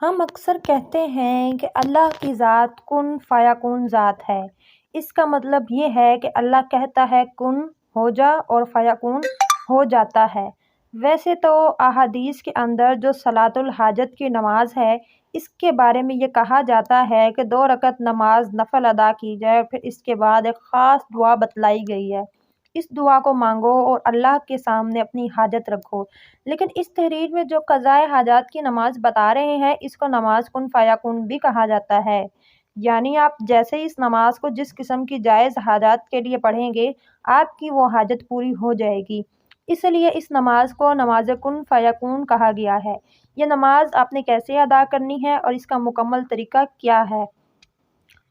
ہم اکثر کہتے ہیں کہ اللہ کی ذات کن فیکون ذات ہے۔ اس کا مطلب یہ ہے کہ اللہ کہتا ہے کن ہو جا اور فیکون ہو جاتا ہے۔ ویسے تو احادیث کے اندر جو صلاۃ الحاجت کی نماز ہے، اس کے بارے میں یہ کہا جاتا ہے کہ 2 رکعت نماز نفل ادا کی جائے اور پھر اس کے بعد ایک خاص دعا بتلائی گئی ہے۔ اس دعا کو مانگو اور اللہ کے سامنے اپنی حاجت رکھو۔ لیکن اس تحریر میں جو قضائے حاجات کی نماز بتا رہے ہیں، اس کو نماز کن فیکون بھی کہا جاتا ہے۔ یعنی آپ جیسے ہی اس نماز کو جس قسم کی جائز حاجات کے لیے پڑھیں گے، آپ کی وہ حاجت پوری ہو جائے گی۔ اس لیے اس نماز کو نماز کن فیکون کہا گیا ہے۔ یہ نماز آپ نے کیسے ادا کرنی ہے اور اس کا مکمل طریقہ کیا ہے؟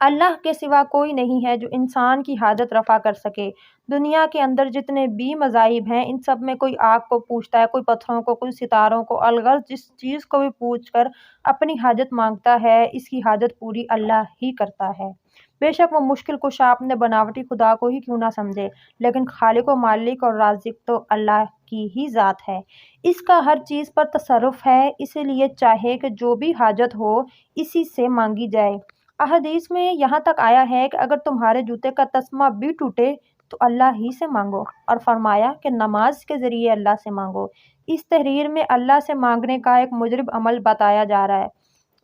اللہ کے سوا کوئی نہیں ہے جو انسان کی حاجت رفع کر سکے۔ دنیا کے اندر جتنے بھی مذاہب ہیں، ان سب میں کوئی آگ کو پوجتا ہے، کوئی پتھروں کو، کوئی ستاروں کو، الغرض جس چیز کو بھی پوج کر اپنی حاجت مانگتا ہے، اس کی حاجت پوری اللہ ہی کرتا ہے۔ بے شک وہ مشکل کشا اپنے بناوٹی خدا کو ہی کیوں نہ سمجھے، لیکن خالق و مالک اور رازق تو اللہ کی ہی ذات ہے۔ اس کا ہر چیز پر تصرف ہے، اسی لیے چاہے کہ جو بھی حاجت ہو اسی سے مانگی جائے۔ احادیث میں یہاں تک آیا ہے کہ اگر تمہارے جوتے کا تسمہ بھی ٹوٹے تو اللہ ہی سے مانگو، اور فرمایا کہ نماز کے ذریعے اللہ سے مانگو۔ اس تحریر میں اللہ سے مانگنے کا ایک مجرب عمل بتایا جا رہا ہے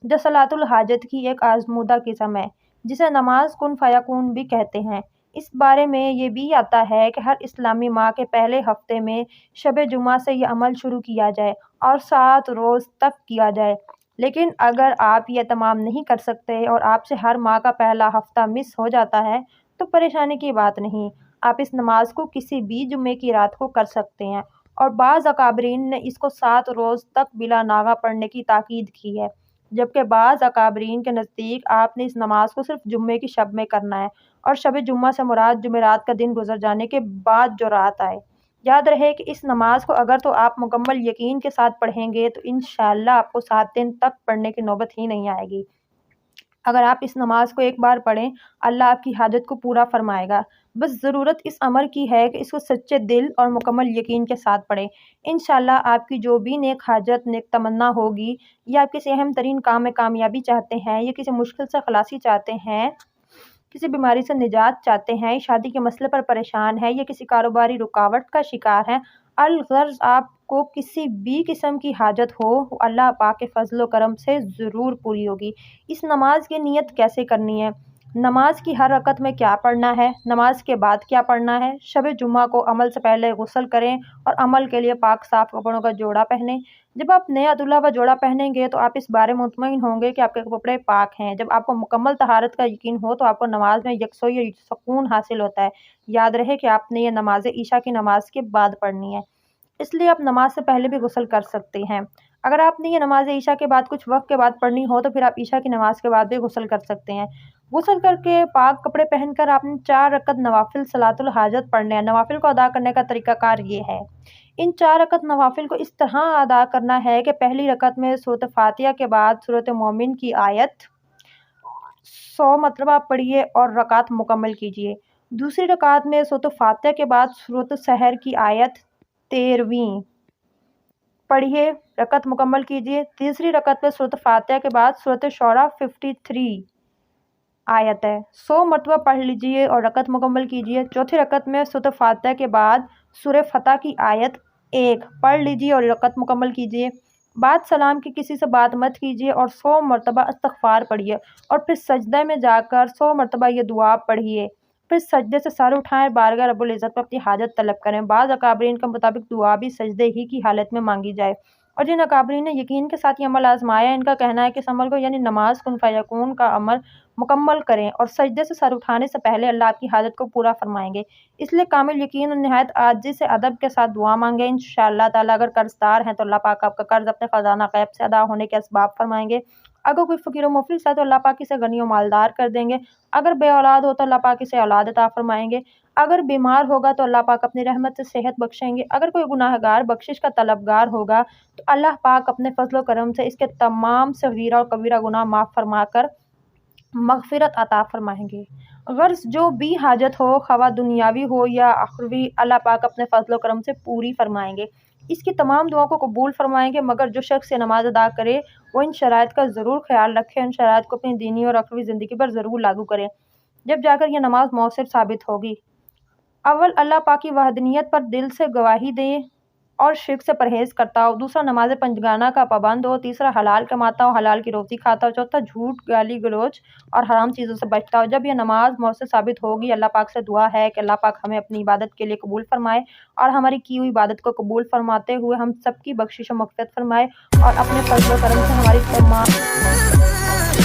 جو صلاۃ الحاجت کی ایک آزمودہ قسم ہے، جسے نماز کن فیکون بھی کہتے ہیں۔ اس بارے میں یہ بھی آتا ہے کہ ہر اسلامی ماہ کے پہلے ہفتے میں شب جمعہ سے یہ عمل شروع کیا جائے اور 7 روز تک کیا جائے۔ لیکن اگر آپ یہ تمام نہیں کر سکتے اور آپ سے ہر ماہ کا پہلا ہفتہ مس ہو جاتا ہے تو پریشانی کی بات نہیں، آپ اس نماز کو کسی بھی جمعے کی رات کو کر سکتے ہیں، اور بعض اکابرین نے اس کو 7 روز تک بلا ناغہ پڑھنے کی تاکید کی ہے، جبکہ بعض اکابرین کے نزدیک آپ نے اس نماز کو صرف جمعے کی شب میں کرنا ہے، اور شب جمعہ سے مراد جمعرات کا دن گزر جانے کے بعد جو رات آئے۔ یاد رہے کہ اس نماز کو اگر تو آپ مکمل یقین کے ساتھ پڑھیں گے تو انشاءاللہ آپ کو 7 دن تک پڑھنے کی نوبت ہی نہیں آئے گی۔ اگر آپ اس نماز کو ایک بار پڑھیں، اللہ آپ کی حاجت کو پورا فرمائے گا۔ بس ضرورت اس امر کی ہے کہ اس کو سچے دل اور مکمل یقین کے ساتھ پڑھیں۔ انشاءاللہ آپ کی جو بھی نیک حاجت، نیک تمنا ہوگی، یا آپ کسی اہم ترین کام میں کامیابی چاہتے ہیں، یا کسی مشکل سے خلاصی چاہتے ہیں، کسی بیماری سے نجات چاہتے ہیں، شادی کے مسئلے پر پریشان ہیں، یا کسی کاروباری رکاوٹ کا شکار ہیں، الغرض آپ کو کسی بھی قسم کی حاجت ہو، وہ اللہ پاک کے فضل و کرم سے ضرور پوری ہوگی۔ اس نماز کی نیت کیسے کرنی ہے؟ نماز کی ہر رکعت میں کیا پڑھنا ہے؟ نماز کے بعد کیا پڑھنا ہے؟ شب جمعہ کو عمل سے پہلے غسل کریں اور عمل کے لیے پاک صاف کپڑوں کا جوڑا پہنیں۔ جب آپ نیا دلہا و جوڑا پہنیں گے تو آپ اس بارے میں مطمئن ہوں گے کہ آپ کے کپڑے پاک ہیں۔ جب آپ کو مکمل طہارت کا یقین ہو تو آپ کو نماز میں یکسوئی سکون حاصل ہوتا ہے۔ یاد رہے کہ آپ نے یہ نماز عشاء کی نماز کے بعد پڑھنی ہے، اس لیے آپ نماز سے پہلے بھی غسل کر سکتے ہیں۔ اگر آپ نے یہ نماز عشاء کے بعد کچھ وقت کے بعد پڑھنی ہو تو پھر آپ عشاء کی نماز کے بعد بھی غسل کر سکتے ہیں۔ غسل کر کے پاک کپڑے پہن کر آپ نے 4 رکعت نوافل صلاۃ الحاجت پڑھنے ہیں۔ نوافل کو ادا کرنے کا طریقہ کار یہ ہے۔ ان 4 رکعت نوافل کو اس طرح ادا کرنا ہے کہ پہلی رکعت میں سورۃ فاتحہ کے بعد سورۃ مومن کی آیت 100 مرتبہ پڑھیے اور رکعت مکمل کیجیے۔ دوسری رکعت میں سورۃ فاتحہ کے بعد سورۃ سحر کی آیت 13ویں پڑھیے، رکعت مکمل کیجیے۔ تیسری رکعت میں سورۃ فاتحہ کے بعد سورۃ شعراء 53 آیت ہے، 100 مرتبہ پڑھ لیجیے اور رکعت مکمل کیجیے۔ چوتھی رکعت میں سورۃ فاتحہ کے بعد سورہ فتح کی آیت 1 پڑھ لیجیے اور رکعت مکمل کیجیے۔ بعد سلام کی کسی سے بات مت کیجیے اور 100 مرتبہ استغفار پڑھیے، اور پھر سجدہ میں جا کر 100 مرتبہ یہ دعا پڑھیے۔ پھر سجدے سے سر اٹھائیں، بارگاہ رب العزت پر اپنی حاجت طلب کریں۔ بعض اکابرین کے مطابق دعا بھی سجدے ہی کی حالت میں مانگی جائے، اور جن اکابرین نے یقین کے ساتھ یہ عمل آزمایا، ان کا کہنا ہے کہ اس عمل کو یعنی نماز کن فیکون کا عمل مکمل کریں اور سجدے سے سر اٹھانے سے پہلے اللہ آپ کی حاجت کو پورا فرمائیں گے۔ اس لیے کامل یقین اور نہایت عاجزی سے ادب کے ساتھ دعا مانگیں۔ انشاءاللہ تعالیٰ اگر قرض دار ہیں تو اللہ پاک آپ کا قرض اپنے خزانہ غیب سے ادا ہونے کے اسباب فرمائیں گے۔ اگر کوئی فقیر و مفلس ہے تو اللہ پاک اسے غنی و مالدار کر دیں گے۔ اگر بے اولاد ہو تو اللہ پاک اسے اولاد عطا فرمائیں گے۔ اگر بیمار ہوگا تو اللہ پاک اپنی رحمت سے صحت بخشیں گے۔ اگر کوئی گناہ گار بخشش کا طلبگار ہوگا تو اللہ پاک اپنے فضل و کرم سے اس کے تمام صغیرہ اور کبیرہ گناہ معاف فرما کر مغفرت عطا فرمائیں گے۔ غرض جو بھی حاجت ہو، خواہ دنیاوی ہو یا اخروی، اللہ پاک اپنے فضل و کرم سے پوری فرمائیں گے۔ اس کی تمام دعاؤں کو قبول فرمائیں گے، مگر جو شخص یہ نماز ادا کرے وہ ان شرائط کا ضرور خیال رکھے، ان شرائط کو اپنی دینی اور اخروی زندگی پر ضرور لاگو کرے، جب جا کر یہ نماز مؤثر ثابت ہوگی۔ اول اللہ پاک کی وحدانیت پر دل سے گواہی دے اور شرک سے پرہیز کرتا ہو، دوسرا نماز پنجگانہ کا پابند ہو، تیسرا حلال کماتا ہو، حلال کی روٹی کھاتا ہو، چوتھا جھوٹ، گالی گلوچ اور حرام چیزوں سے بچتا ہو۔ جب یہ نماز مؤثر ثابت ہوگی، اللہ پاک سے دعا ہے کہ اللہ پاک ہمیں اپنی عبادت کے لیے قبول فرمائے اور ہماری کی ہوئی عبادت کو قبول فرماتے ہوئے ہم سب کی بخشش و مغفرت فرمائے اور اپنے فضل و کرم سے ہماری تمام